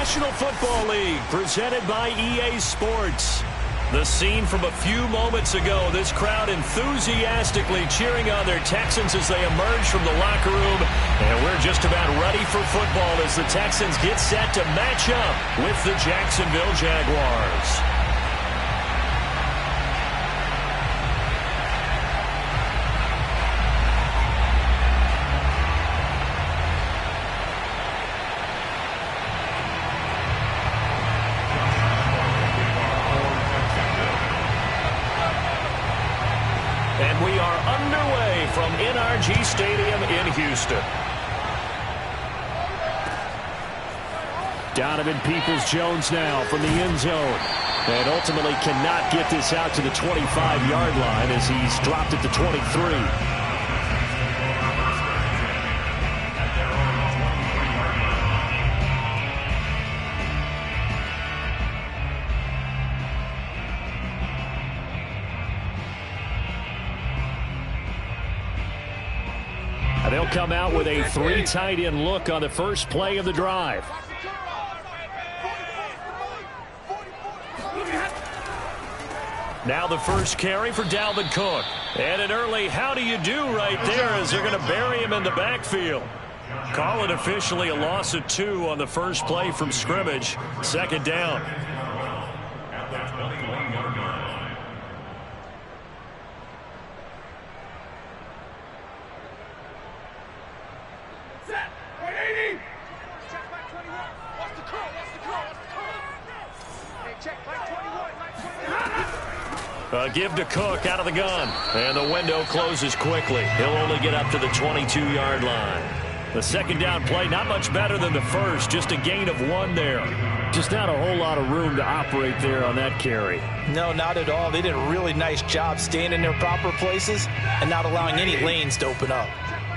National Football League, presented by EA Sports. The scene from a few moments ago, this crowd enthusiastically cheering on their Texans as they emerge from the locker room. And we're just about ready for football as the Texans get set to match up with the Jacksonville Jaguars. And we are underway from NRG Stadium in Houston. Donovan Peoples-Jones now from the end zone. And ultimately cannot get this out to the 25-yard line as he's dropped at the 23. They'll come out with a 3 tight end look on the first play of the drive. Now the first carry for Dalvin Cook. And an early how do you do right there as they're going to bury him in the backfield. Call it officially a loss of 2 on the first play from scrimmage. Second down. Give to Cook out of the gun. And the window closes quickly. He'll only get up to the 22-yard line. The second down play, not much better than the first. Just a gain of 1 there. Just not a whole lot of room to operate there on that carry. No, not at all. They did a really nice job staying in their proper places and not allowing any lanes to open up.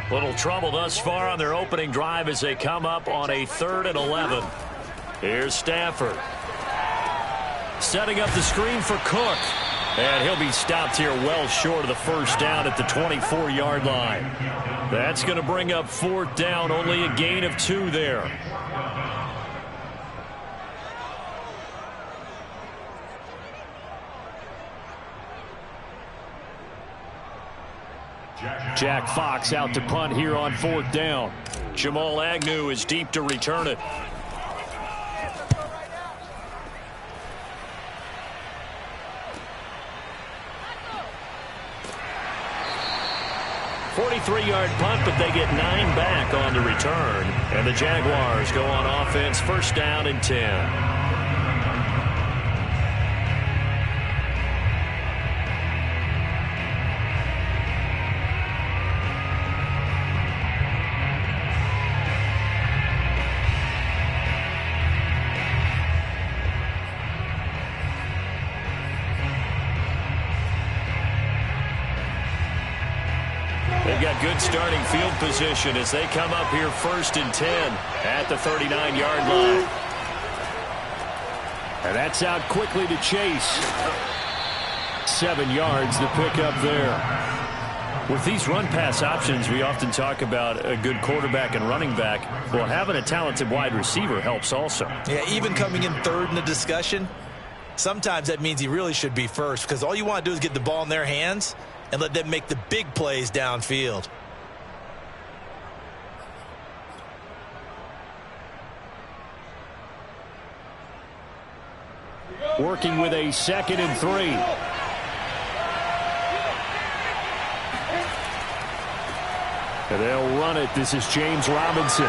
Little trouble thus far on their opening drive as they come up on a 3rd and 11. Here's Stafford. Setting up the screen for Cook. And he'll be stopped here well short of the first down at the 24-yard line. That's going to bring up 4th down, only a gain of 2 there. Jack Fox out to punt here on 4th down. Jamal Agnew is deep to return it. 43-yard punt, but they get 9 back on the return. And the Jaguars go on offense, first down and 10. They've got good starting field position as they come up here 1st and 10 at the 39-yard line. And that's out quickly to Chase. 7 yards the pickup there. With these run-pass options, we often talk about a good quarterback and running back. Well, having a talented wide receiver helps also. Yeah, even coming in 3rd in the discussion, sometimes that means he really should be first because all you want to do is get the ball in their hands and let them make the big plays downfield. Working with a 2nd and 3. And they'll run it. This is James Robinson.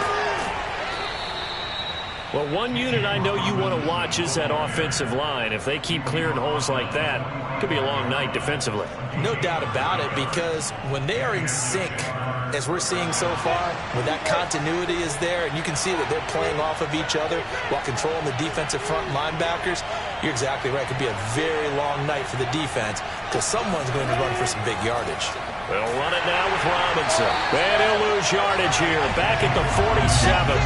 Well, one unit I know you want to watch is that offensive line. If they keep clearing holes like that, it could be a long night defensively. No doubt about it, because when they are in sync, as we're seeing so far, when that continuity is there, and you can see that they're playing off of each other while controlling the defensive front linebackers, you're exactly right. It could be a very long night for the defense because someone's going to run for some big yardage. They'll run it now with Robinson. And he'll lose yardage here. Back at the 47.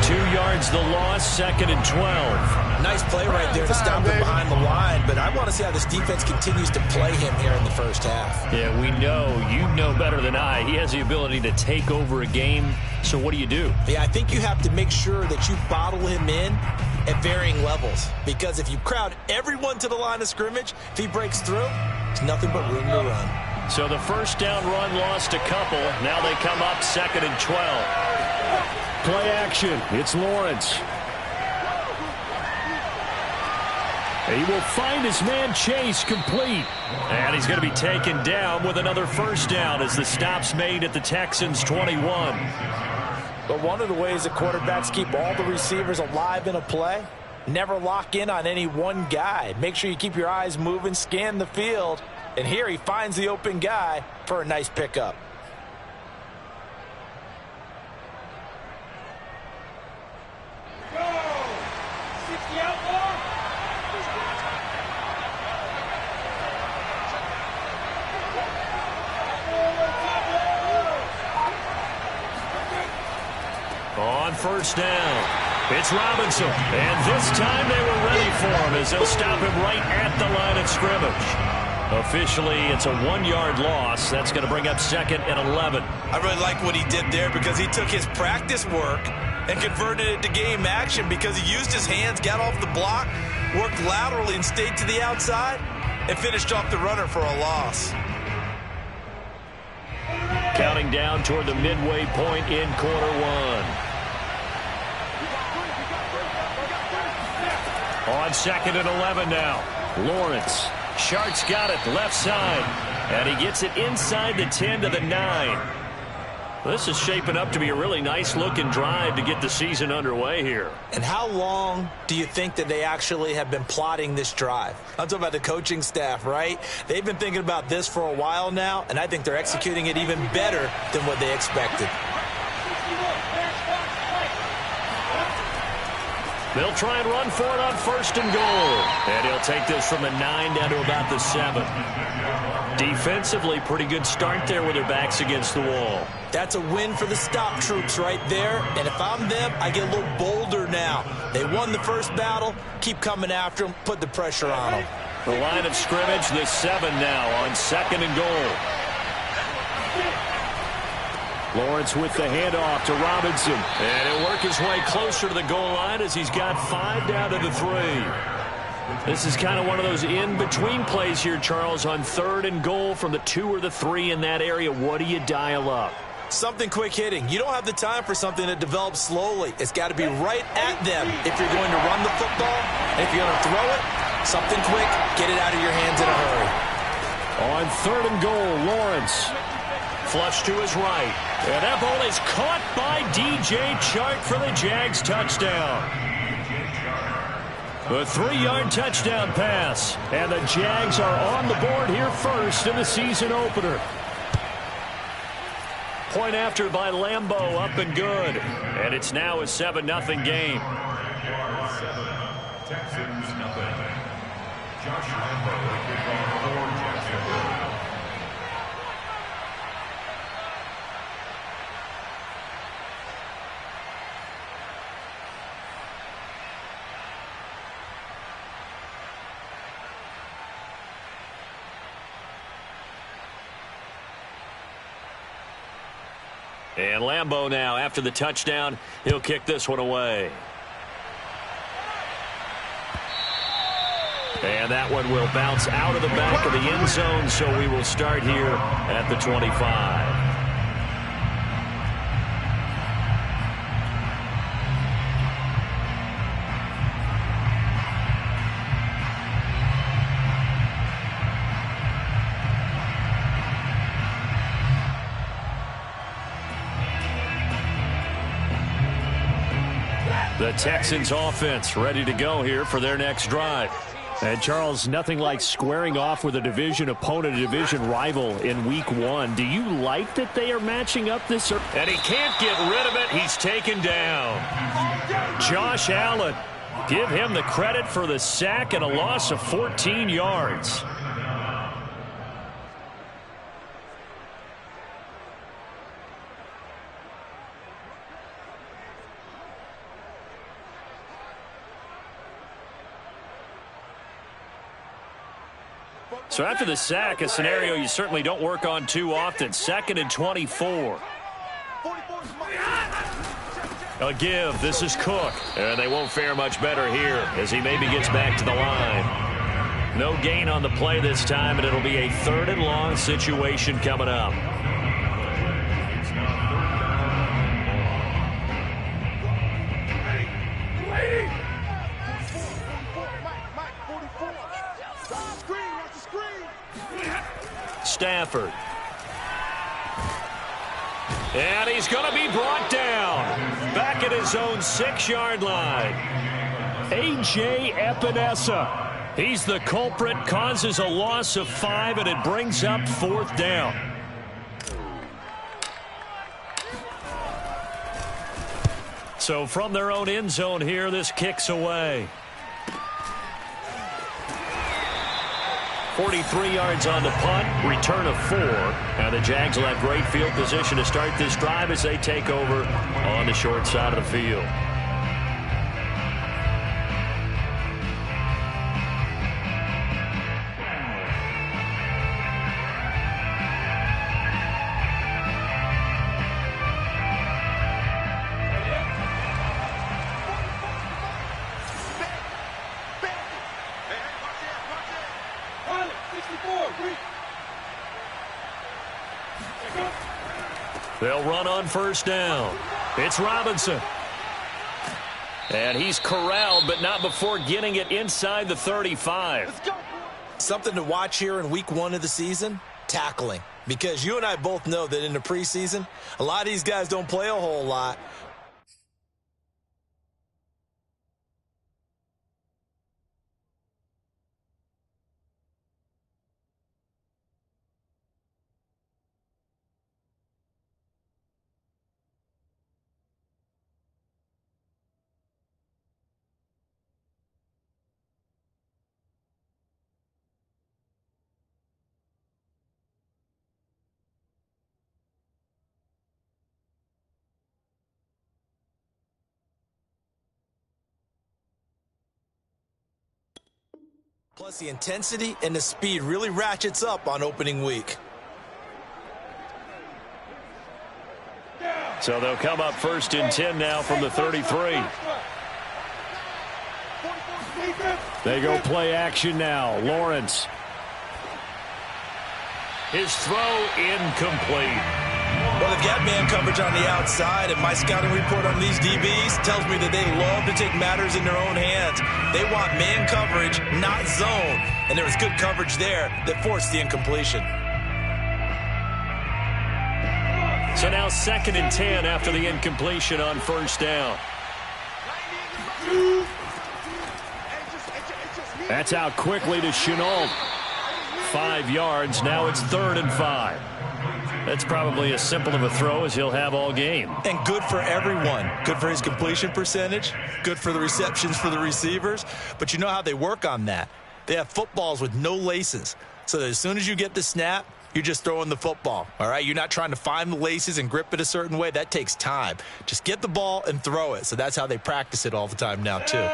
2 yards the loss, 2nd and 12. Nice play right there to stop him behind the line, but I want to see how this defense continues to play him here in the first half. Yeah, we know. You know better than I. He has the ability to take over a game, so what do you do? Yeah, I think you have to make sure that you bottle him in at varying levels. Because if you crowd everyone to the line of scrimmage, if he breaks through, there's nothing but room to run. So the first down run lost a couple. Now they come up 2nd and 12. Play action. It's Lawrence. He will find his man Chase complete. And he's going to be taken down with another first down as the stop's made at the Texans' 21. But one of the ways that quarterbacks keep all the receivers alive in a play, never lock in on any one guy. Make sure you keep your eyes moving, scan the field. And here he finds the open guy for a nice pickup. On first down, it's Robinson. And this time they were ready for him as they'll stop him right at the line of scrimmage. Officially, it's a 1-yard loss. That's going to bring up 2nd and 11. I really like what he did there because he took his practice work and converted it to game action because he used his hands, got off the block, worked laterally and stayed to the outside, and finished off the runner for a loss. Counting down toward the midway point in quarter one. On 2nd and 11 now. Lawrence. Shart's got it left side. And he gets it inside the 10 to the 9. This is shaping up to be a really nice-looking drive to get the season underway here. And how long do you think that they actually have been plotting this drive? I'm talking about the coaching staff, right? They've been thinking about this for a while now, and I think they're executing it even better than what they expected. They'll try and run for it on 1st and goal. And he'll take this from the 9 down to about the 7. Defensively, pretty good start there with their backs against the wall. That's a win for the stop troops right there. And if I'm them, I get a little bolder now. They won the first battle. Keep coming after them. Put the pressure on them. The line of scrimmage, the 7 now on 2nd and goal. Lawrence with the handoff to Robinson. And he'll work his way closer to the goal line as he's got 5 down to the 3. This is kind of one of those in-between plays here, Charles, on 3rd and goal from the 2 or the 3 in that area. What do you dial up? Something quick hitting. You don't have the time for something that develops slowly. It's got to be right at them if you're going to run the football. And if you're going to throw it, something quick, get it out of your hands in a hurry. On 3rd and goal, Lawrence. Flush to his right. And that ball is caught by DJ Chark for the Jags touchdown. A 3-yard touchdown pass. And the Jags are on the board here first in the season opener. Point after by Lambeau, up and good. And it's now a 7-0 game. Texans nothing. Josh Lambeau for Jacksonville. And Lambeau now, after the touchdown, he'll kick this one away. And that one will bounce out of the back of the end zone, so we will start here at the 25. The Texans offense ready to go here for their next drive. And Charles, nothing like squaring off with a division opponent, a division rival in week 1. Do you like that they are matching up this? And he can't get rid of it. He's taken down. Josh Allen, give him the credit for the sack and a loss of 14 yards. So after the sack, a scenario you certainly don't work on too often. 2nd and 24. A give. This is Cook. And they won't fare much better here as he maybe gets back to the line. No gain on the play this time, and it'll be a 3rd and long situation coming up. Stafford. And he's going to be brought down. Back at his own 6-yard line. A.J. Epinesa. He's the culprit, causes a loss of 5, and it brings up 4th down. So from their own end zone here, this kicks away. 43 yards on the punt, return of 4. And the Jags will have great field position to start this drive as they take over on the short side of the field. They'll run on 1st down. It's Robinson. And he's corralled, but not before getting it inside the 35. Something to watch here in week 1 of the season, tackling. Because you and I both know that in the preseason, a lot of these guys don't play a whole lot. Plus, the intensity and the speed really ratchets up on opening week. So they'll come up 1st and 10 now from the 33. They go play action now. Lawrence. His throw incomplete. Well, they've got man coverage on the outside, and my scouting report on these DBs tells me that they love to take matters in their own hands. They want man coverage, not zone. And there was good coverage there that forced the incompletion. So now 2nd and 10 after the incompletion on 1st down. That's out quickly to Chenault. 5 yards. Now it's 3rd and 5. That's probably as simple of a throw as he'll have all game. And good for everyone. Good for his completion percentage. Good for the receptions for the receivers. But you know how they work on that. They have footballs with no laces. So that as soon as you get the snap, you're just throwing the football. All right? You're not trying to find the laces and grip it a certain way. That takes time. Just get the ball and throw it. So that's how they practice it all the time now, too.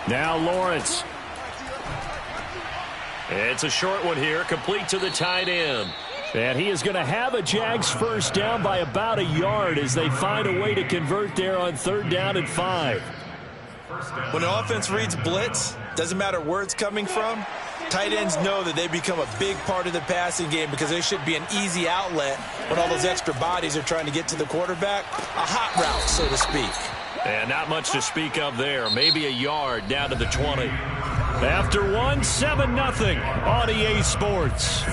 Now Lawrence. It's a short one here, complete to the tight end. And he is going to have a Jags 1st down by about 1 yard as they find a way to convert there on 3rd down and 5. When an offense reads blitz, doesn't matter where it's coming from, tight ends know that they become a big part of the passing game because there should be an easy outlet when all those extra bodies are trying to get to the quarterback. A hot route, so to speak. And not much to speak of there. Maybe 1 yard down to the 20. After 1, 7-0 on EA Sports.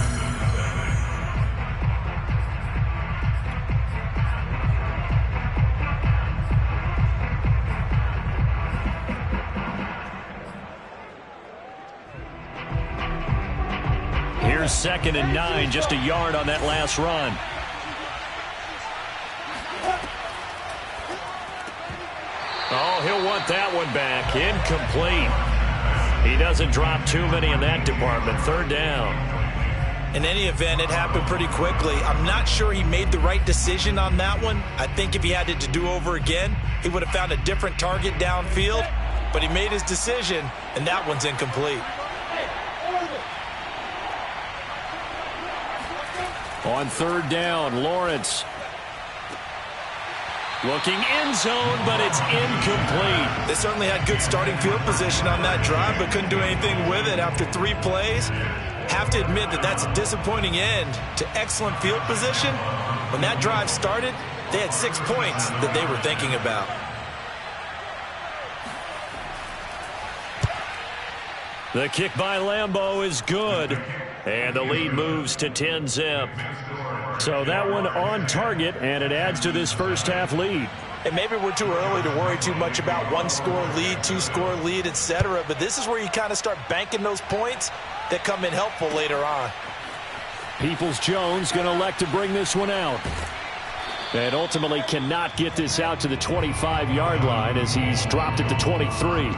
Here's 2nd and 9, just 1 yard on that last run. Oh, he'll want that one back. Incomplete. He doesn't drop too many in that department. 3rd down. In any event, it happened pretty quickly. I'm not sure he made the right decision on that one. I think if he had it to do over again, he would have found a different target downfield. But he made his decision, and that one's incomplete. On third down, Lawrence. Looking end zone, but it's incomplete. They certainly had good starting field position on that drive, but couldn't do anything with it after 3 plays. Have to admit that that's a disappointing end to excellent field position. When that drive started, they had 6 points that they were thinking about. The kick by Lambeau is good, and the lead moves to 10-zip. So that one on target, and it adds to this first half lead. And maybe we're too early to worry too much about 1-score lead, 2-score lead, etc. But this is where you kind of start banking those points that come in helpful later on. Peoples-Jones going to elect to bring this one out. And ultimately cannot get this out to the 25-yard line as he's dropped it to 23.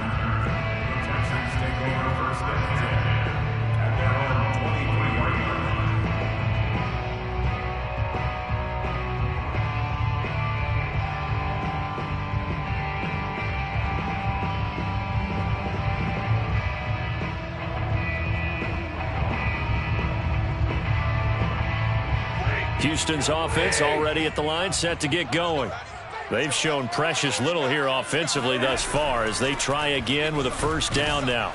Houston's offense already at the line, set to get going. They've shown precious little here offensively thus far as they try again with a first down now.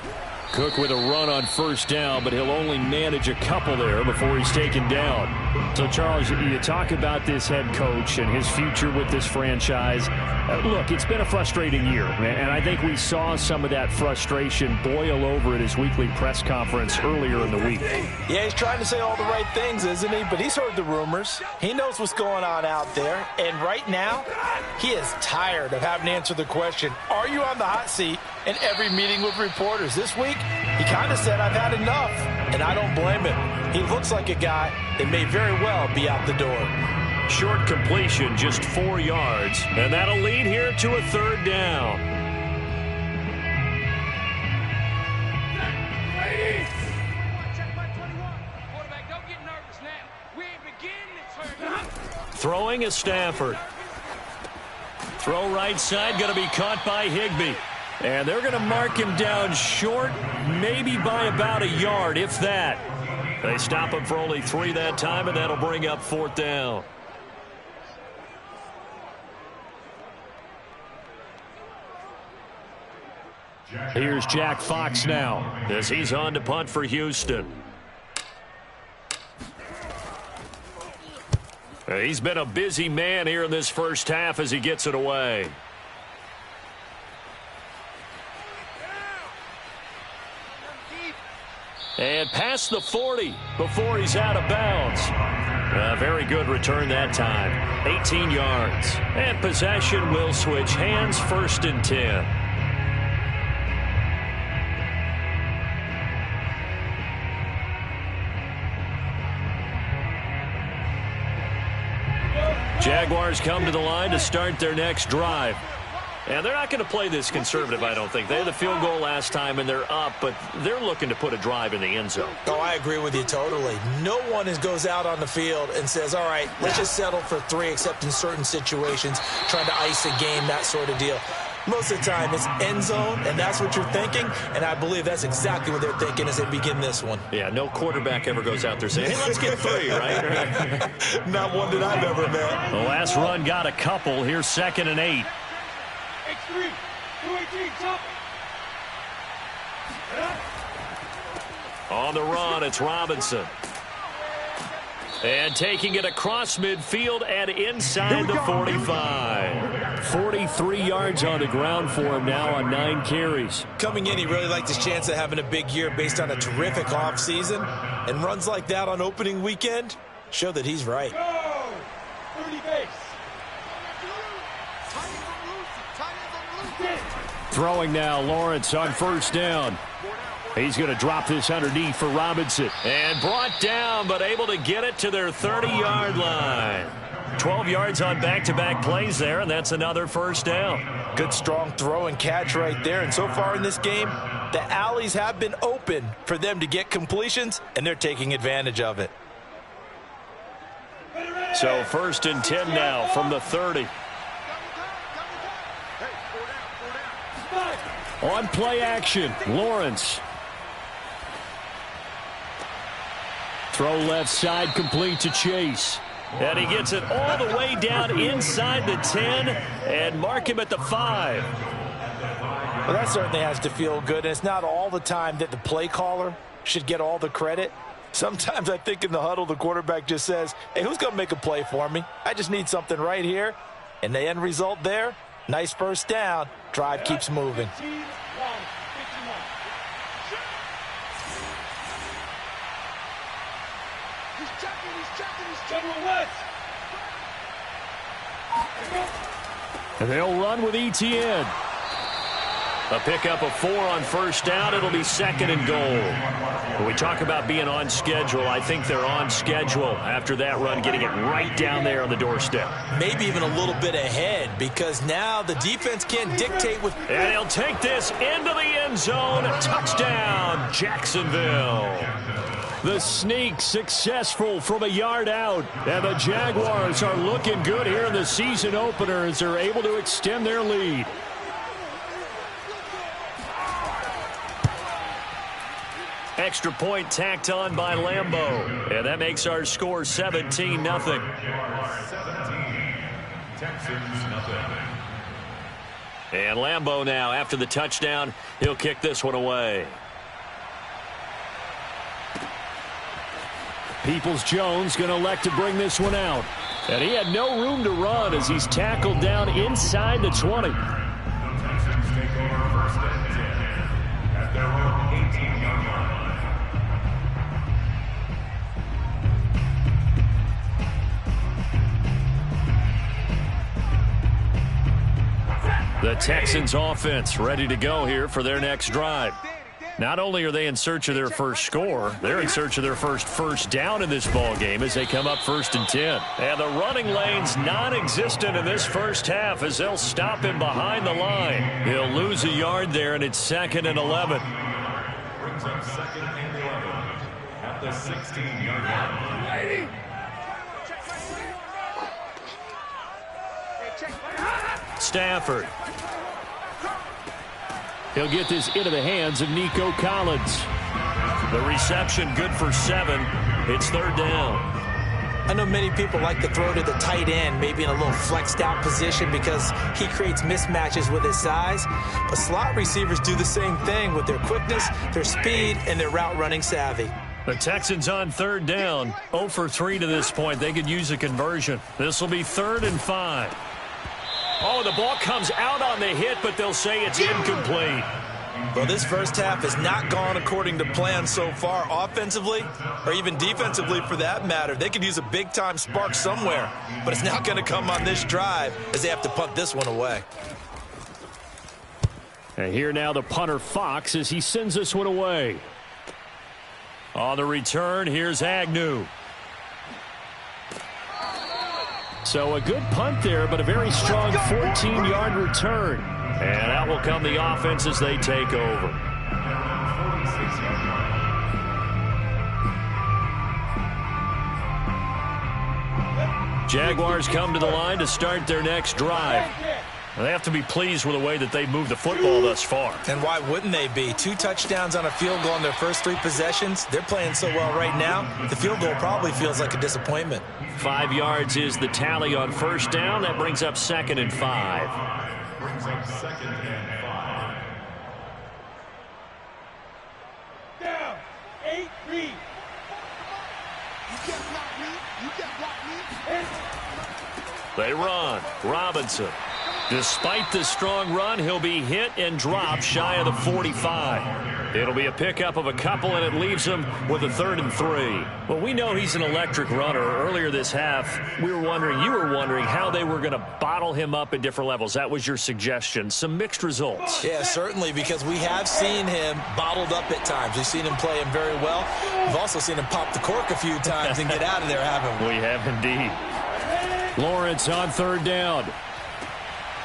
Cook with a run on first down, but he'll only manage a couple there before he's taken down. So, Charles, you talk about this head coach and his future with this franchise. Look, it's been a frustrating year, and I think we saw some of that frustration boil over at his weekly press conference earlier in the week. Yeah, he's trying to say all the right things, isn't he? But he's heard the rumors. He knows what's going on out there. And right now, he is tired of having to answer the question, are you on the hot seat in every meeting with reporters? This week, he kind of said, I've had enough, and I don't blame him. He looks like a guy that may very well be out the door. Short completion, just 4 yards, and that'll lead here to a third down. Throwing is Stafford. Throw right side, going to be caught by Higbee. And they're going to mark him down short, maybe by about a yard, if that. They stop him for only 3 that time, and that'll bring up fourth down. Here's Jack Fox now as he's on to punt for Houston. He's been a busy man here in this first half as he gets it away. And past the 40 before he's out of bounds. A very good return that time. 18 yards. And possession will switch hands, 1st and 10. Jaguars come to the line to start their next drive. And they're not going to play this conservative, I don't think. They had the field goal last time, and they're up, but they're looking to put a drive in the end zone. Oh, I agree with you totally. No one goes out on the field and says, all right, let's just settle for 3, except in certain situations, trying to ice a game, that sort of deal. Most of the time, it's end zone, and that's what you're thinking, and I believe that's exactly what they're thinking as they begin this one. Yeah, no quarterback ever goes out there saying, hey, let's get 3, right? Not one that I've ever met. The last run got a couple. Here's 2nd and 8. On the run, it's Robinson. And taking it across midfield and inside the 45. 43 yards on the ground for him now on 9 carries. Coming in, he really liked his chance of having a big year based on a terrific offseason. And runs like that on opening weekend show that he's right. Throwing now, Lawrence on first down. He's going to drop this underneath for Robinson. And brought down, but able to get it to their 30-yard line. 12 yards on back-to-back plays there, and that's another first down. Good strong throw and catch right there. And so far in this game, The alleys have been open for them to get completions, and they're taking advantage of it. So 1st and 10 now from the 30. On play action, Lawrence. Throw left side complete to Chase. And he gets it all the way down inside the 10 and mark him at the 5. Well, that certainly has to feel good. And it's not all the time that the play caller should get all the credit. Sometimes I think in the huddle, the quarterback just says, hey, who's going to make a play for me? I just need something right here. And the end result there, nice first down. Drive keeps moving. They'll run with ETN. A pickup of 4 on first down. It'll be 2nd and goal. When we talk about being on schedule, I think they're on schedule after that run, getting it right down there on the doorstep. Maybe even a little bit ahead, because now the defense can't dictate with... And he'll take this into the end zone. Touchdown, Jacksonville. The sneak successful from a yard out. And the Jaguars are looking good here in the season opener as they're able to extend their lead. Extra point tacked on by Lambeau. And that makes our score 17-0. 17, Texans nothing. And Lambeau now, after the touchdown, he'll kick this one away. Peoples-Jones going to elect to bring this one out. And he had no room to run as he's tackled down inside the 20. The Texans take over 1st and 10 at their own 18-yard line. The Texans offense ready to go here for their next drive. Not only are they in search of their first score, they're in search of their first down in this ball game as they come up 1st and 10. And the running lane's non-existent in this first half as they'll stop him behind the line. He'll lose a yard there, and it's 2nd and 11. Brings up 2nd and 11 at the 16-yard line. Stafford. He'll get this into the hands of Nico Collins. The reception good for 7. It's 3rd down. I know many people like to throw to the tight end, maybe in a little flexed out position because he creates mismatches with his size. But slot receivers do the same thing with their quickness, their speed, and their route running savvy. The Texans on 3rd down. 0 for 3 to this point. They could use a conversion. This will be 3rd and 5. Oh, the ball comes out on the hit, but they'll say it's incomplete. Well, this first half has not gone according to plan so far offensively or even defensively for that matter. They could use a big-time spark somewhere, but it's not going to come on this drive as they have to punt this one away. And here now the punter Fox as he sends this one away. On the return, here's Agnew. So a good punt there, but a very strong 14-yard return. And out will come the offense as they take over. Jaguars come to the line to start their next drive. They have to be pleased with the way that they've moved the football thus far. And why wouldn't they be? 2 touchdowns on a field goal in their first 3 possessions. They're playing so well right now, the field goal probably feels like a disappointment. 5 yards is the tally on first down. That brings up 2nd and 5. Brings up 2nd and 5. Down. 8 read. You can't block me. You can't block me. They run. Robinson. Despite the strong run, he'll be hit and dropped shy of the 45. It'll be a pickup of a couple, and it leaves him with a 3rd and 3. Well, we know he's an electric runner. Earlier this half, you were wondering how they were going to bottle him up at different levels. That was your suggestion. Some mixed results. Yeah, certainly, because we have seen him bottled up at times. We've seen him play him very well. We've also seen him pop the cork a few times and get out of there, haven't we? We have indeed. Lawrence on 3rd down.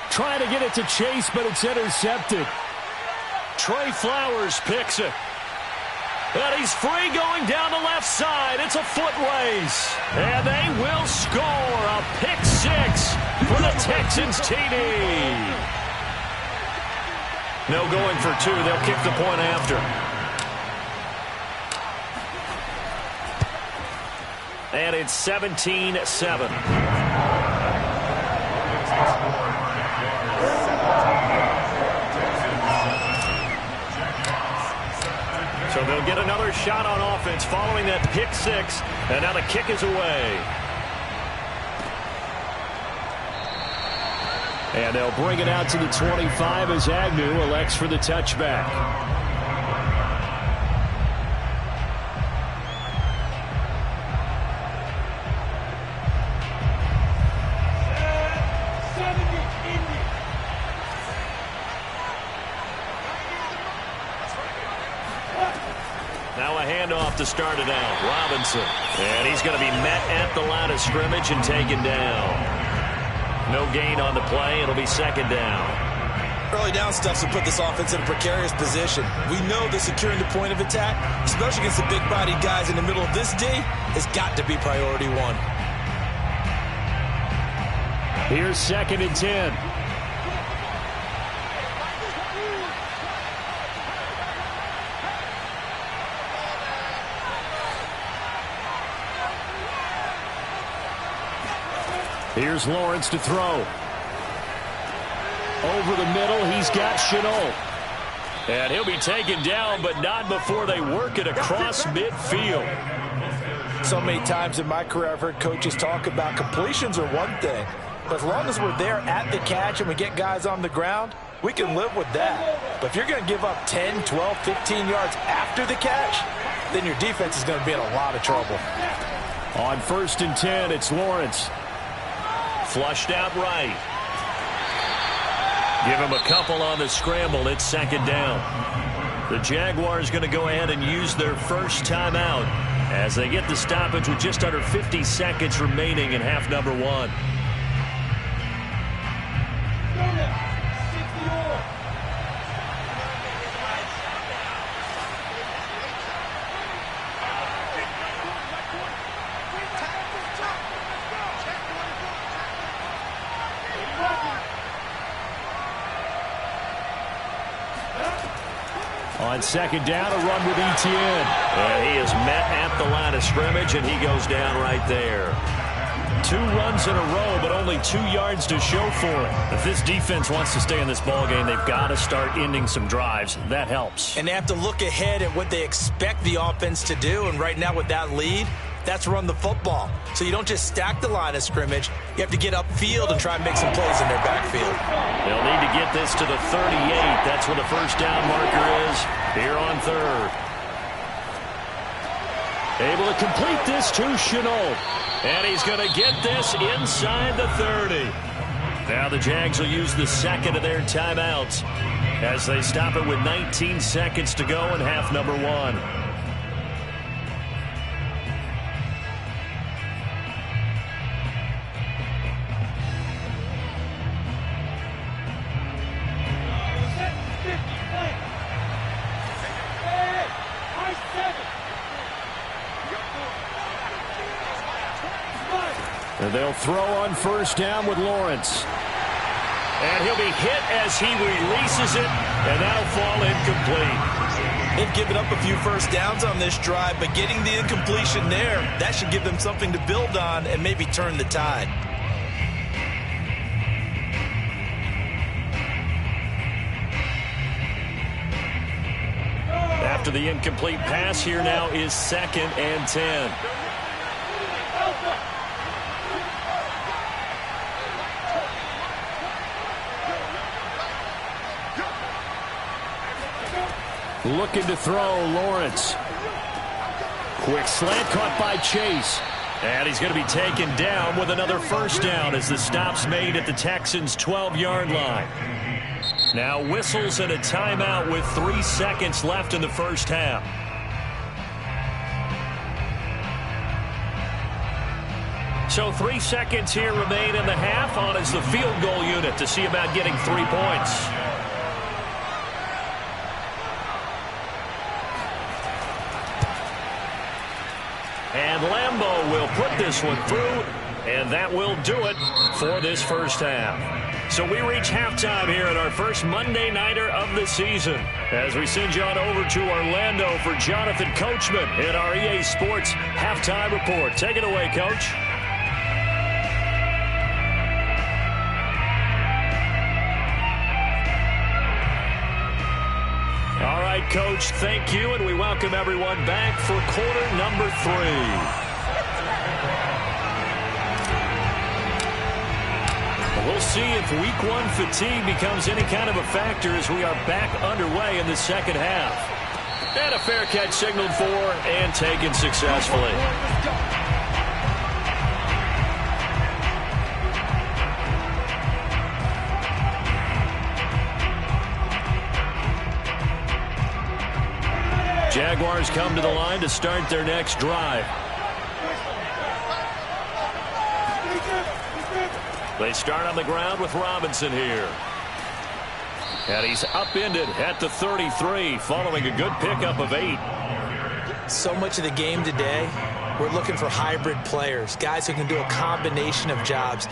Trying to get it to Chase, but it's intercepted. Trey Flowers picks it. And he's free going down the left side. It's a foot race. And they will score a pick six for the Texans TD. No going for two. They'll kick the point after. And it's 17-7. So they'll get another shot on offense following that pick six. And now the kick is away. And they'll bring it out to the 25 as Agnew elects for the touchback. Now a handoff to start it out. Robinson. And he's going to be met at the line of scrimmage and taken down. No gain on the play. It'll be second down. Early down stuff to put this offense in a precarious position. We know that securing the point of attack, especially against the big-bodied guys in the middle of this D, has got to be priority one. Here's 2nd and 10. Here's Lawrence to throw. Over the middle, he's got Chenault. And he'll be taken down, but not before they work it across midfield. So many times in my career, I've heard coaches talk about completions are one thing. But as long as we're there at the catch and we get guys on the ground, we can live with that. But if you're going to give up 10, 12, 15 yards after the catch, then your defense is going to be in a lot of trouble. On 1st and 10, it's Lawrence. Flushed out right. Give him a couple on the scramble. It's 2nd down. The Jaguars going to go ahead and use their first timeout as they get the stoppage with just under 50 seconds remaining in half number one. On 2nd down, a run with Etienne. And he is met at the line of scrimmage, and he goes down right there. 2 runs in a row, but only 2 yards to show for it. If this defense wants to stay in this ballgame, they've got to start ending some drives. That helps. And they have to look ahead at what they expect the offense to do. And right now with that lead, that's run the football. So you don't just stack the line of scrimmage. You have to get upfield and try and make some plays in their backfield. They'll need to get this to the 38. That's where the first down marker is here on 3rd. Able to complete this to Chenault. And he's going to get this inside the 30. Now the Jags will use the 2nd of their timeouts as they stop it with 19 seconds to go in half number one. And they'll throw on 1st down with Lawrence. And he'll be hit as he releases it, and that'll fall incomplete. They've given up a few first downs on this drive, but getting the incompletion there, that should give them something to build on and maybe turn the tide. After the incomplete pass, here now is 2nd and 10. Looking to throw, Lawrence. Quick slant caught by Chase. And he's going to be taken down with another first down as the stop's made at the Texans' 12-yard line. Now whistles and a timeout with 3 seconds left in the first half. So 3 seconds here remain in the half on as the field goal unit to see about getting 3 points. And Lambeau will put this one through, and that will do it for this first half. So we reach halftime here at our first Monday Nighter of the season as we send you on over to Orlando for Jonathan Coachman in our EA Sports Halftime Report. Take it away, Coach. All right, Coach, thank you, and we welcome everyone back for quarter number 3. We'll see if week 1 fatigue becomes any kind of a factor as we are back underway in the second half. And a fair catch signaled for and taken successfully. Jaguars come to the line to start their next drive. They start on the ground with Robinson here. And he's upended at the 33 following a good pickup of 8. So much of the game today, we're looking for hybrid players, guys who can do a combination of jobs.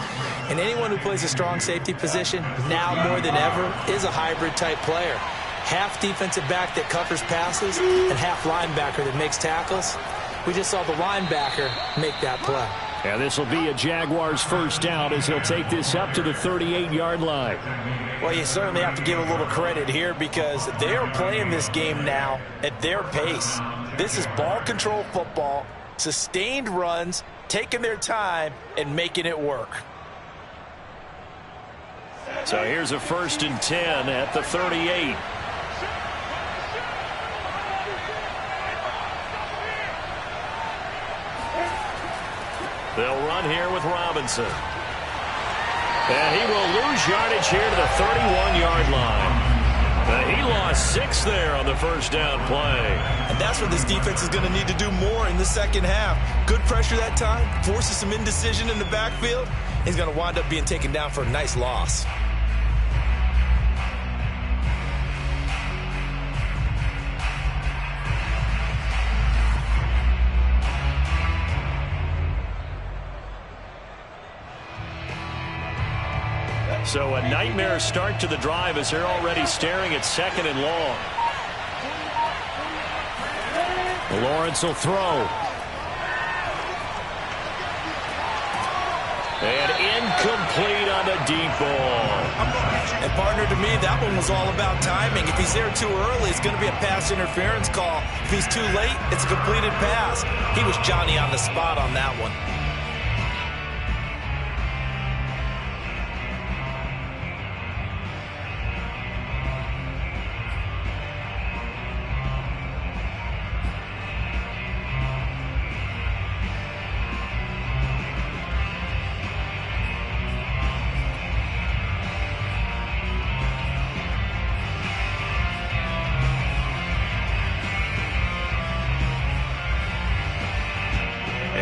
And anyone who plays a strong safety position, now more than ever, is a hybrid type player. Half defensive back that covers passes and half linebacker that makes tackles. We just saw the linebacker make that play. And this will be a Jaguars first down as he'll take this up to the 38-yard line. Well, you certainly have to give a little credit here because they are playing this game now at their pace. This is ball control football, sustained runs, taking their time, and making it work. So here's a 1st and 10 at the 38. They'll run here with Robinson. And he will lose yardage here to the 31-yard line. He lost 6 there on the first down play. And that's what this defense is going to need to do more in the second half. Good pressure that time, forces some indecision in the backfield. He's going to wind up being taken down for a nice loss. So a nightmare start to the drive as they're already staring at 2nd and long. Lawrence will throw. And incomplete on the deep ball. And partner, to me, that one was all about timing. If he's there too early, it's going to be a pass interference call. If he's too late, it's a completed pass. He was Johnny on the spot on that one.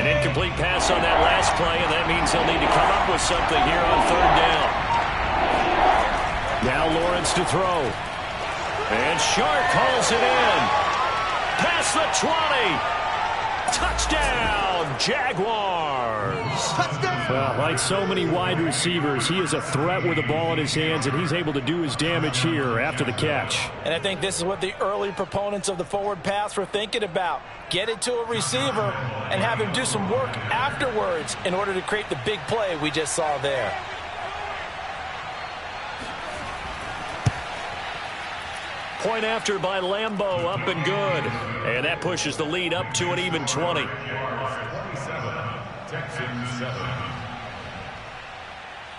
Incomplete pass on that last play, and that means he'll need to come up with something here on 3rd down. Now Lawrence to throw. And Sharp hauls it in. Past the 20. Touchdown, Jaguars. Touchdown. Well, like so many wide receivers, he is a threat with the ball in his hands, and he's able to do his damage here after the catch. And I think this is what the early proponents of the forward pass were thinking about. Get it to a receiver and have him do some work afterwards in order to create the big play we just saw there. Point after by Lambeau, up and good. And that pushes the lead up to an even 20. 27, Texans 7.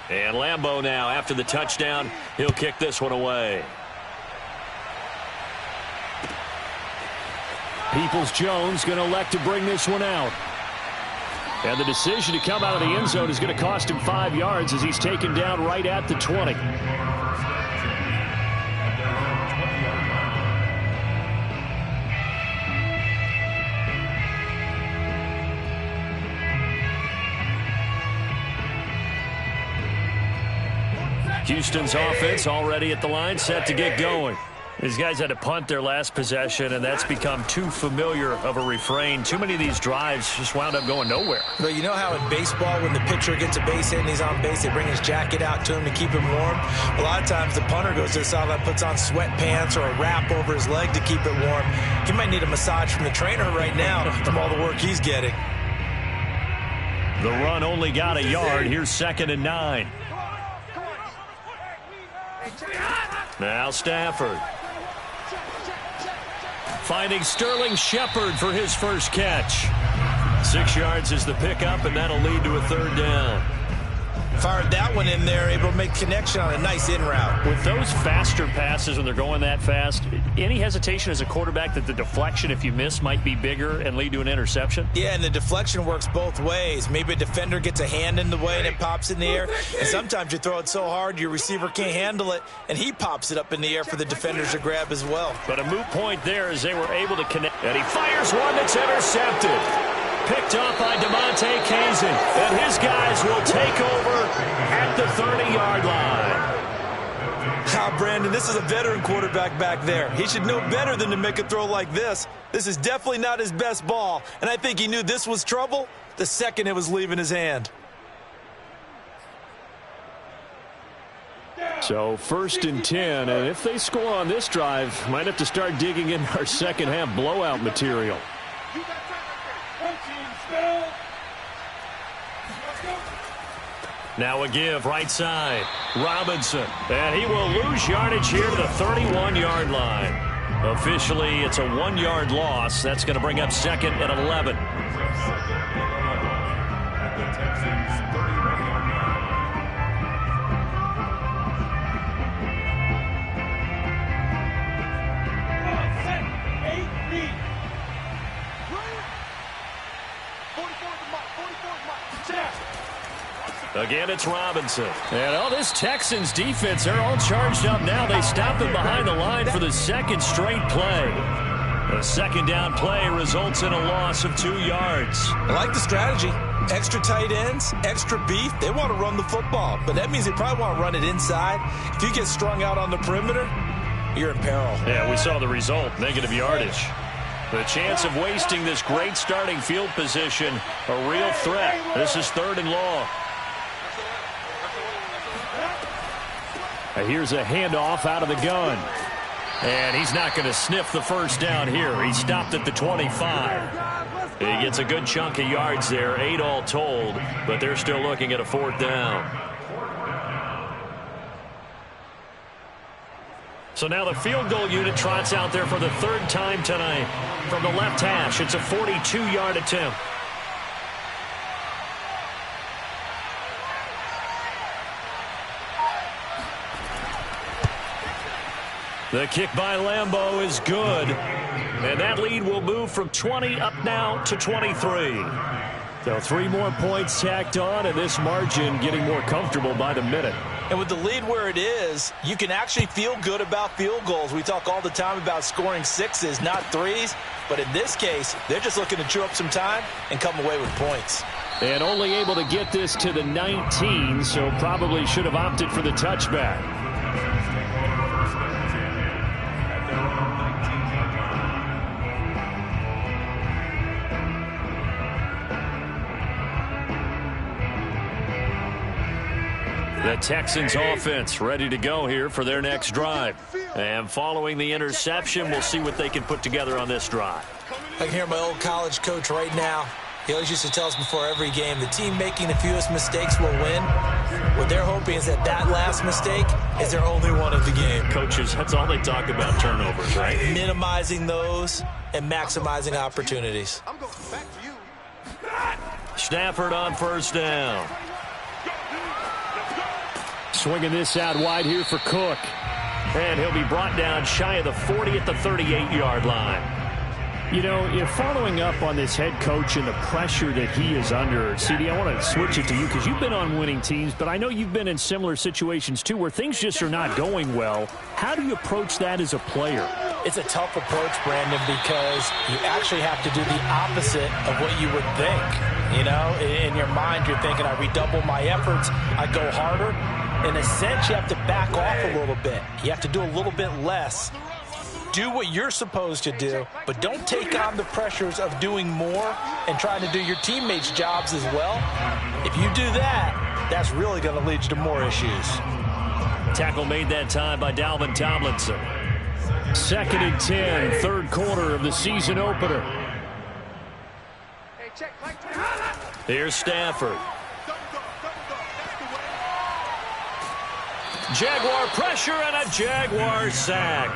And Lambeau now, after the touchdown, he'll kick this one away. Peoples-Jones going to elect to bring this one out. And the decision to come out of the end zone is going to cost him 5 yards as he's taken down right at the 20. Houston's offense already at the line, set to get going. These guys had to punt their last possession, and that's become too familiar of a refrain. Too many of these drives just wound up going nowhere. Well, you know how in baseball, when the pitcher gets a base hit and he's on base, they bring his jacket out to him to keep him warm? A lot of times the punter goes to the sideline, puts on sweatpants or a wrap over his leg to keep it warm. He might need a massage from the trainer right now from all the work he's getting. The run only got a yard. Here's 2nd and 9. Now Stafford. Finding Sterling Shepard for his first catch. 6 yards is the pickup, and that'll lead to a 3rd down. Fired that one in there, able to make connection on a nice in route. With those faster passes when they're going that fast, any hesitation as a quarterback that the deflection, if you miss, might be bigger and lead to an interception? Yeah, and the deflection works both ways. Maybe a defender gets a hand in the way and it pops in the air. And sometimes you throw it so hard your receiver can't handle it, and he pops it up in the air for the defenders to grab as well. But a moot point there as they were able to connect. And he fires one that's intercepted. Picked up by DeMonte Kazin. And his guys will take over at the 30-yard line. Brandon, this is a veteran quarterback back there. He should know better than to make a throw like this. This is definitely not his best ball. And I think he knew this was trouble the second it was leaving his hand. So 1st and 10. And if they score on this drive, might have to start digging in our second half blowout material. Now a give, right side. Robinson. And he will lose yardage here to the 31-yard line. Officially, it's a 1-yard loss. That's going to bring up 2nd and 11. At the Texans' 31-yard line. Again, it's Robinson. And all this Texans defense, they're all charged up now. They stop him behind the line for the 2nd straight play. A 2nd down play results in a loss of 2 yards. I like the strategy. Extra tight ends, extra beef. They want to run the football, but that means they probably want to run it inside. If you get strung out on the perimeter, you're in peril. Yeah, we saw the result, negative yardage. The chance of wasting this great starting field position, a real threat. This is 3rd and long. Here's a handoff out of the gun. And he's not going to sniff the first down here. He stopped at the 25. He gets a good chunk of yards there, 8 all told, but they're still looking at a 4th down. So now the field goal unit trots out there for the 3rd time tonight. From the left hash, it's a 42-yard attempt. The kick by Lambeau is good. And that lead will move from 20 up now to 23. So 3 more points tacked on, and this margin getting more comfortable by the minute. And with the lead where it is, you can actually feel good about field goals. We talk all the time about scoring 6s, not 3s. But in this case, they're just looking to chew up some time and come away with points. And only able to get this to the 19, so probably should have opted for the touchback. The Texans offense ready to go here for their next drive. And following the interception, we'll see what they can put together on this drive. I can hear my old college coach right now. He always used to tell us before every game, the team making the fewest mistakes will win. What they're hoping is that last mistake is their only one of the game. Coaches, that's all they talk about, turnovers, right? Minimizing those and maximizing opportunities. I'm going back to you. Stafford on 1st down. Swinging this out wide here for Cook. And he'll be brought down shy of the 40 at the 38-yard line. You know, you're following up on this head coach and the pressure that he is under. CD, I want to switch it to you because you've been on winning teams, but I know you've been in similar situations too where things just are not going well. How do you approach that as a player? It's a tough approach, Brandon, because you actually have to do the opposite of what you would think. You know, in your mind, you're thinking, I redouble my efforts, I go harder. In a sense, you have to back off a little bit. You have to do a little bit less. do what you're supposed to do, but don't take on the pressures of doing more and trying to do your teammates' jobs as well. If you do that, that's really going to lead you to more issues. Tackle made that time by Dalvin Tomlinson. 2nd and 10, third quarter of the season opener. Here's Stafford. Jaguar pressure and a Jaguar sack.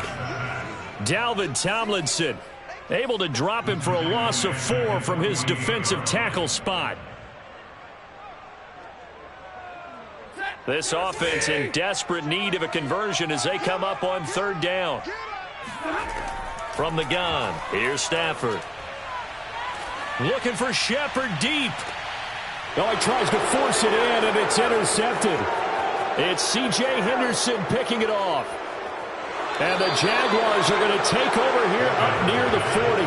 Dalvin Tomlinson able to drop him for a loss of 4 from his defensive tackle spot. This offense in desperate need of a conversion as they come up on 3rd down. From the gun, here's Stafford. Looking for Shepard deep. Oh, he tries to force it in, and it's intercepted. It's C.J. Henderson picking it off. And the Jaguars are going to take over here up near the 40.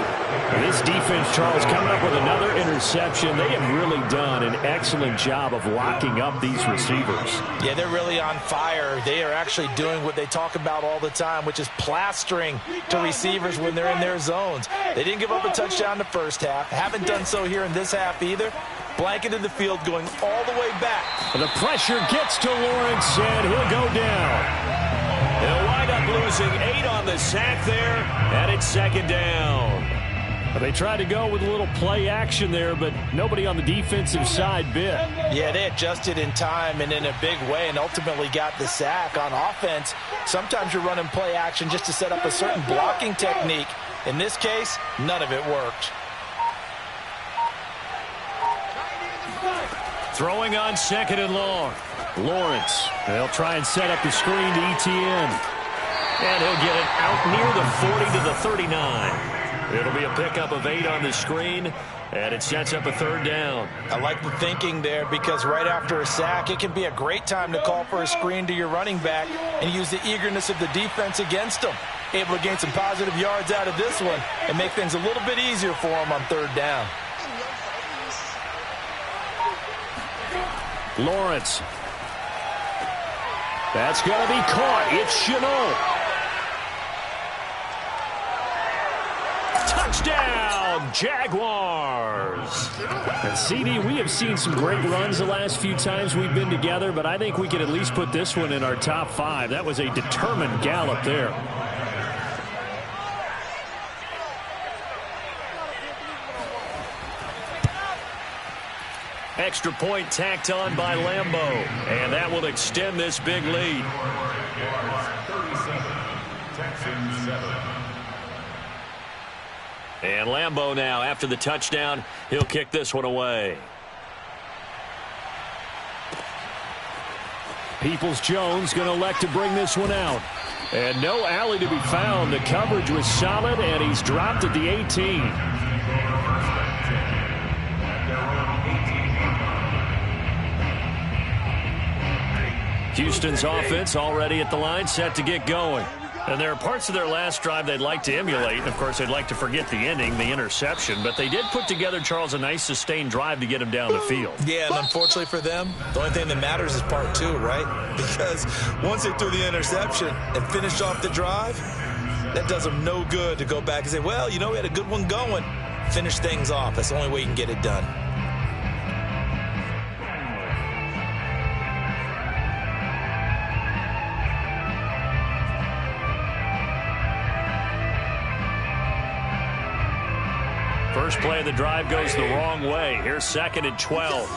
This defense, Charles, coming up with another interception. They have really done an excellent job of locking up these receivers. Yeah, they're really on fire. They are actually doing what they talk about all the time, which is plastering to receivers when they're in their zones. They didn't give up a touchdown the first half. Haven't done so here in this half either. Blanketed the field going all the way back. The pressure gets to Lawrence, and he'll go down. They'll wind up losing 8 on the sack there, and it's 2nd down. They tried to go with a little play action there, but nobody on the defensive side bit. Yeah, they adjusted in time and in a big way and ultimately got the sack. On offense, sometimes you're running play action just to set up a certain blocking technique. In this case, none of it worked. Throwing on 2nd and long. Lawrence, they'll try and set up the screen to ETN. And he'll get it out near the 40 to the 39. It'll be a pickup of 8 on the screen, and it sets up a 3rd down. I like the thinking there because right after a sack, it can be a great time to call for a screen to your running back and use the eagerness of the defense against them. Able to gain some positive yards out of this one and make things a little bit easier for them on 3rd down. Lawrence. That's going to be caught. It's Chenault. Touchdown, Jaguars. And CD, we have seen some great runs the last few times we've been together, but I think we could at least put this one in our top 5. That was a determined gallop there. Extra point tacked on by Lambeau, and that will extend this big lead. 37, Texans 7. And Lambeau now, after the touchdown, he'll kick this one away. Peoples-Jones going to elect to bring this one out. And no alley to be found. The coverage was solid, and he's dropped at the 18. Houston's offense already at the line, set to get going. And there are parts of their last drive they'd like to emulate. Of course, they'd like to forget the ending, the interception. But they did put together, Charles, a nice sustained drive to get him down the field. Yeah, and unfortunately for them, the only thing that matters is part 2, right? Because once they threw the interception and finished off the drive, that does them no good to go back and say, well, you know, we had a good one going. Finish things off. That's the only way you can get it done. First play of the drive goes the wrong way. Here's 2nd and 12.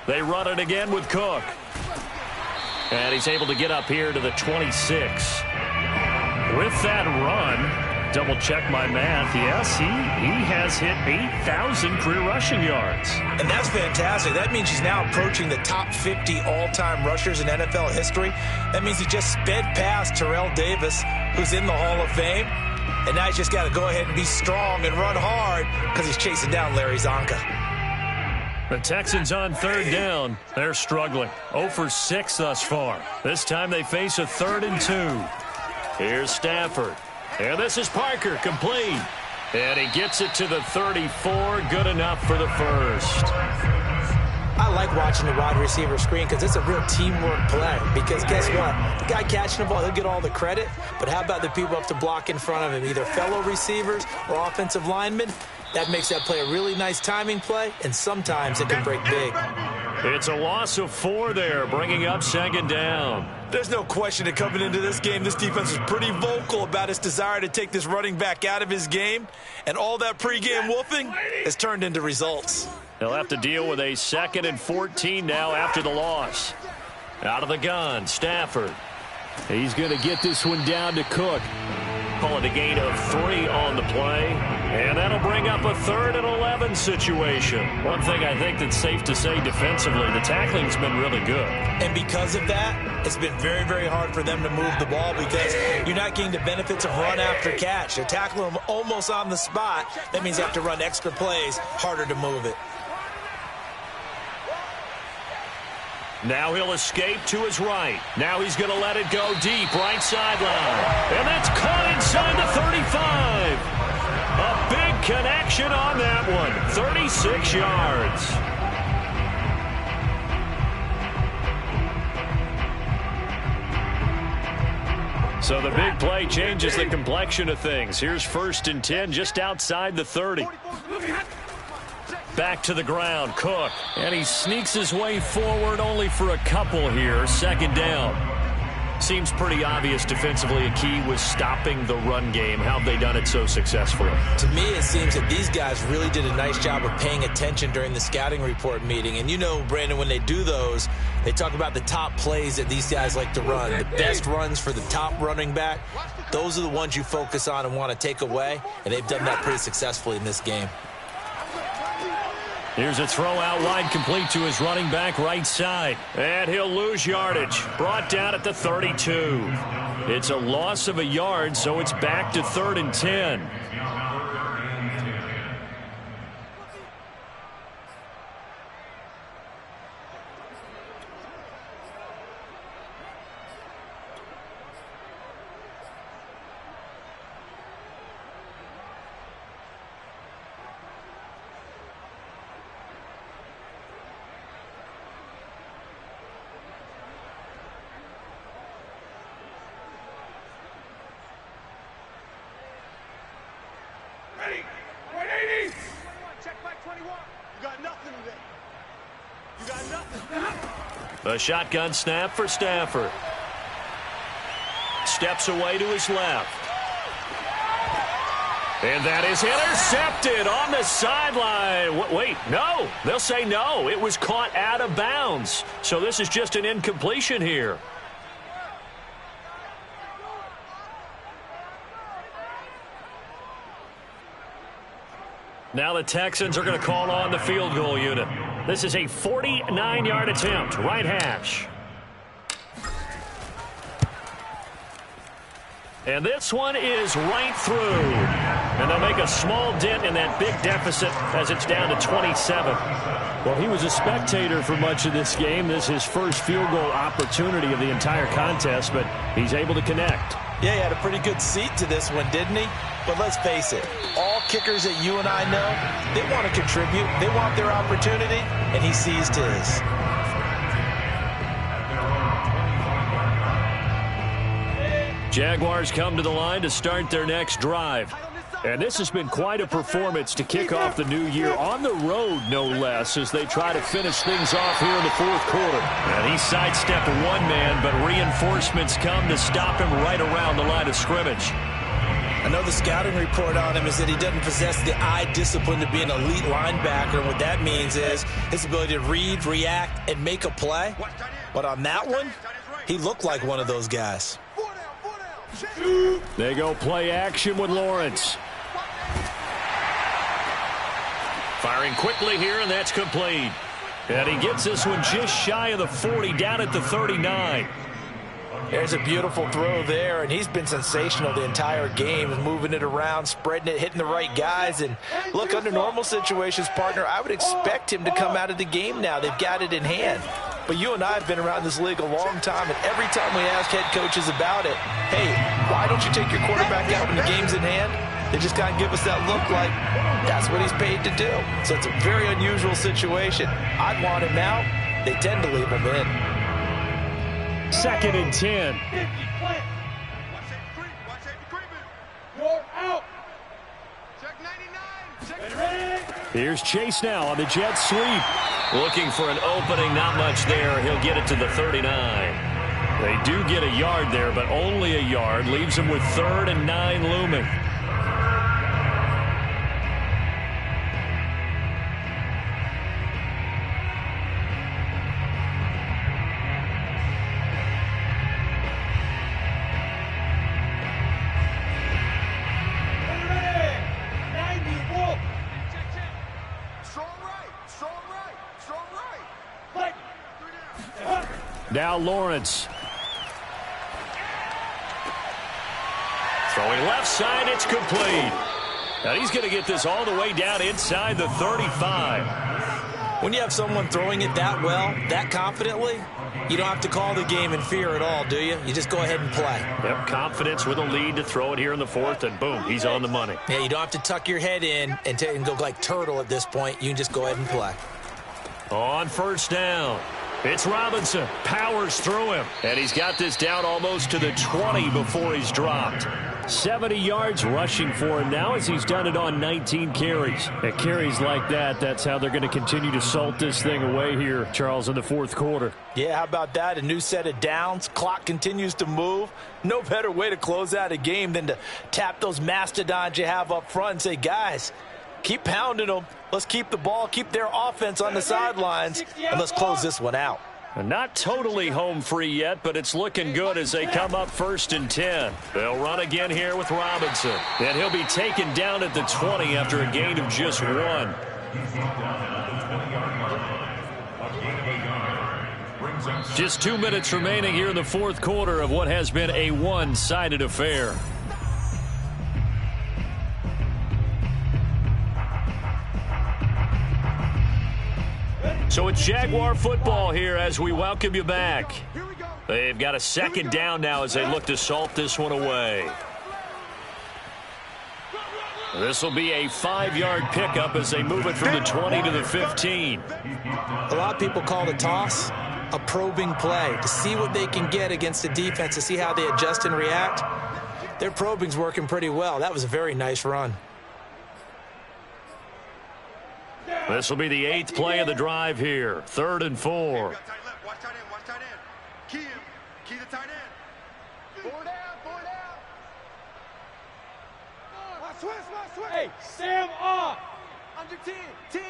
They run it again with Cook. And he's able to get up here to the 26. With that run, double check my math. Yes, he has hit 8,000 career rushing yards. And that's fantastic. That means he's now approaching the top 50 all-time rushers in NFL history. That means he just sped past Terrell Davis, who's in the Hall of Fame. And now he's just got to go ahead and be strong and run hard because he's chasing down Larry Zonka. The Texans on 3rd down. They're struggling. 0 for 6 thus far. This time they face a 3rd and 2. Here's Stafford. And this is Parker, complete. And he gets it to the 34. Good enough for the first. I like watching the wide receiver screen because it's a real teamwork play. Because guess what? The guy catching the ball, he'll get all the credit. But how about the people up to block in front of him, either fellow receivers or offensive linemen? That makes that play a really nice timing play, and sometimes it can break big. It's a loss of 4 there, bringing up 2nd down. There's no question that coming into this game, this defense is pretty vocal about its desire to take this running back out of his game, and all that pregame woofing has turned into results. They'll have to deal with a 2nd and 14 now after the loss. Out of the gun, Stafford. He's going to get this one down to Cook. Call it a gain of 3 on the play. And that'll bring up a 3rd and 11 situation. One thing I think that's safe to say defensively, the tackling's been really good. And because of that, it's been very, very hard for them to move the ball because you're not getting the benefits of run after catch. They're tackling them almost on the spot. That means they have to run extra plays, harder to move it. Now he'll escape to his right. Now he's going to let it go deep, right sideline. And that's caught inside the 35. A big connection on that one. 36 yards. So the big play changes the complexion of things. Here's 1st and 10 just outside the 30. Back to the ground, Cook. And he sneaks his way forward only for a couple here. 2nd down. Seems pretty obvious defensively a key was stopping the run game. How have they done it so successfully? To me, it seems that these guys really did a nice job of paying attention during the scouting report meeting. And you know, Brandon, when they do those, they talk about the top plays that these guys like to run. The best runs for the top running back. Those are the ones you focus on and want to take away. And they've done that pretty successfully in this game. Here's a throw out wide, complete to his running back right side. And he'll lose yardage. Brought down at the 32. It's a loss of a yard, so it's back to 3rd and 10. Ready? 180. Check back 21. You got nothing today. You got nothing. A shotgun snap for Stafford. Steps away to his left. And that is intercepted on the sideline. Wait, no. They'll say no. It was caught out of bounds. So this is just an incompletion here. Now the Texans are going to call on the field goal unit. This is a 49-yard attempt, right hash. And this one is right through. And they'll make a small dent in that big deficit as it's down to 27. Well, he was a spectator for much of this game. This is his first field goal opportunity of the entire contest, but he's able to connect. Yeah, he had a pretty good seat to this one, didn't he? But let's face it, all kickers that you and I know, they want to contribute. They want their opportunity, and he seized his. Jaguars come to the line to start their next drive. And this has been quite a performance to kick off the new year on the road, no less, as they try to finish things off here in the 4th quarter. And he sidestepped one man, but reinforcements come to stop him right around the line of scrimmage. I know the scouting report on him is that he doesn't possess the eye discipline to be an elite linebacker. And what that means is his ability to read, react, and make a play. But on that one, he looked like one of those guys. They go play action with Lawrence. Firing quickly here, and that's complete. And he gets this one just shy of the 40, down at the 39. There's a beautiful throw there, and he's been sensational the entire game, moving it around, spreading it, hitting the right guys. And look, under normal situations, partner, I would expect him to come out of the game now. They've got it in hand. But you and I have been around this league a long time, and every time we ask head coaches about it, hey, why don't you take your quarterback out when the game's in hand? They just got to give us that look like that's what he's paid to do. So it's a very unusual situation. I'd want him out. They tend to leave him in. 2nd and 10. You're out. Check 99. Check ready. Here's Chase now on the jet sweep. Looking for an opening, not much there. He'll get it to the 39. They do get a yard there, but only a yard. Leaves him with 3rd and 9 looming. Now Lawrence. Throwing left side, it's complete. Now he's going to get this all the way down inside the 35. When you have someone throwing it that well, that confidently, you don't have to call the game in fear at all, do you? You just go ahead and play. Yep, confidence with a lead to throw it here in the 4th, and boom, he's on the money. Yeah, you don't have to tuck your head in and go like turtle at this point. You can just go ahead and play. On 1st down. It's Robinson. Powers through him. And he's got this down almost to the 20 before he's dropped. 70 yards rushing for him now as he's done it on 19 carries. At carries like that, that's how they're going to continue to salt this thing away here, Charles, in the 4th quarter. Yeah, how about that? A new set of downs. Clock continues to move. No better way to close out a game than to tap those mastodons you have up front and say, guys, keep pounding them. Let's keep the ball, keep their offense on the sidelines, and let's close this one out. Not totally home free yet, but it's looking good as they come up 1st and 10. They'll run again here with Robinson. And he'll be taken down at the 20 after a gain of just 1. Just 2 minutes remaining here in the 4th quarter of what has been a one-sided affair. So it's Jaguar football here as we welcome you back. They've got a 2nd down now as they look to salt this one away. This will be a 5-yard pickup as they move it from the 20 to the 15. A lot of people call the toss a probing play to see what they can get against the defense, to see how they adjust and react. Their probing's working pretty well. That was a very nice run. This will be the 8th play of the drive here. 3rd and 4. Watch tight end. Watch tight end. Key him. Key the tight end. 4 down. 4 down. Watch switch. Hey, Sam off. Under 10. 10.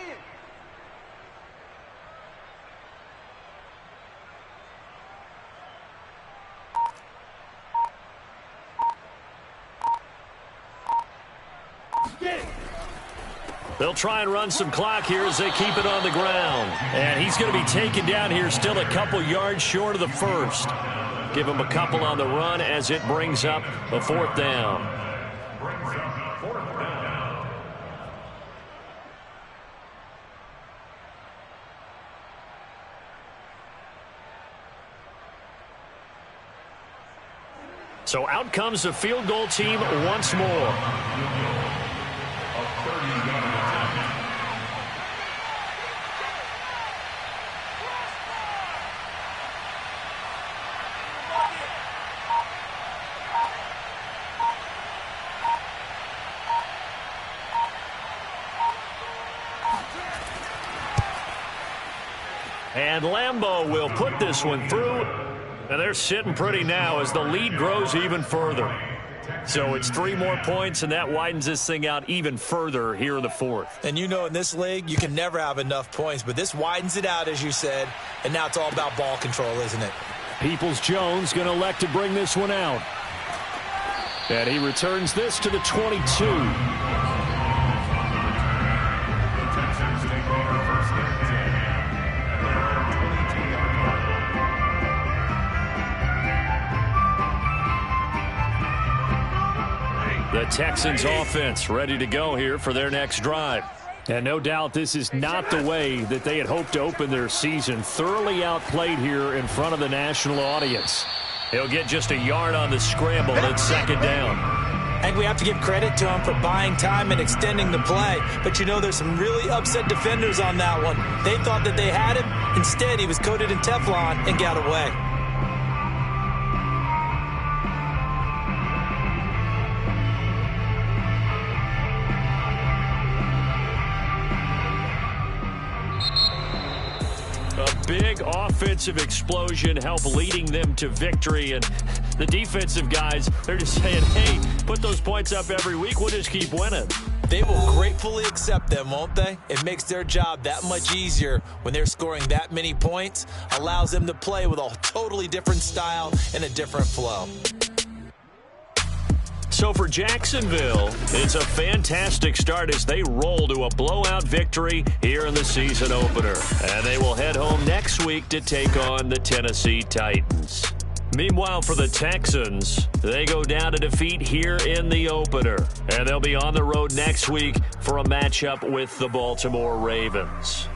Get it. They'll try and run some clock here as they keep it on the ground. And he's going to be taken down here still a couple yards short of the 1st. Give him a couple on the run as it brings up a 4th down. So out comes the field goal team once more. And Lambeau will put this one through. And they're sitting pretty now as the lead grows even further. So it's 3 more points, and that widens this thing out even further here in the 4th. And you know, in this league, you can never have enough points, but this widens it out, as you said, and now it's all about ball control, isn't it? Peoples-Jones going to elect to bring this one out. And he returns this to the 22. The Texans offense ready to go here for their next drive. And no doubt this is not the way that they had hoped to open their season. Thoroughly outplayed here in front of the national audience. He'll get just a yard on the scramble, and it's 2nd down. I think we have to give credit to him for buying time and extending the play. But, you know, there's some really upset defenders on that one. They thought that they had him. Instead, he was coated in Teflon and got away. A big offensive explosion helped leading them to victory, and the defensive guys, they're just saying, hey, put those points up every week, we'll just keep winning. They will gratefully accept them, won't they? It makes their job that much easier when they're scoring that many points, allows them to play with a totally different style and a different flow. So for Jacksonville, it's a fantastic start as they roll to a blowout victory here in the season opener. And they will head home next week to take on the Tennessee Titans. Meanwhile, for the Texans, they go down to defeat here in the opener. And they'll be on the road next week for a matchup with the Baltimore Ravens.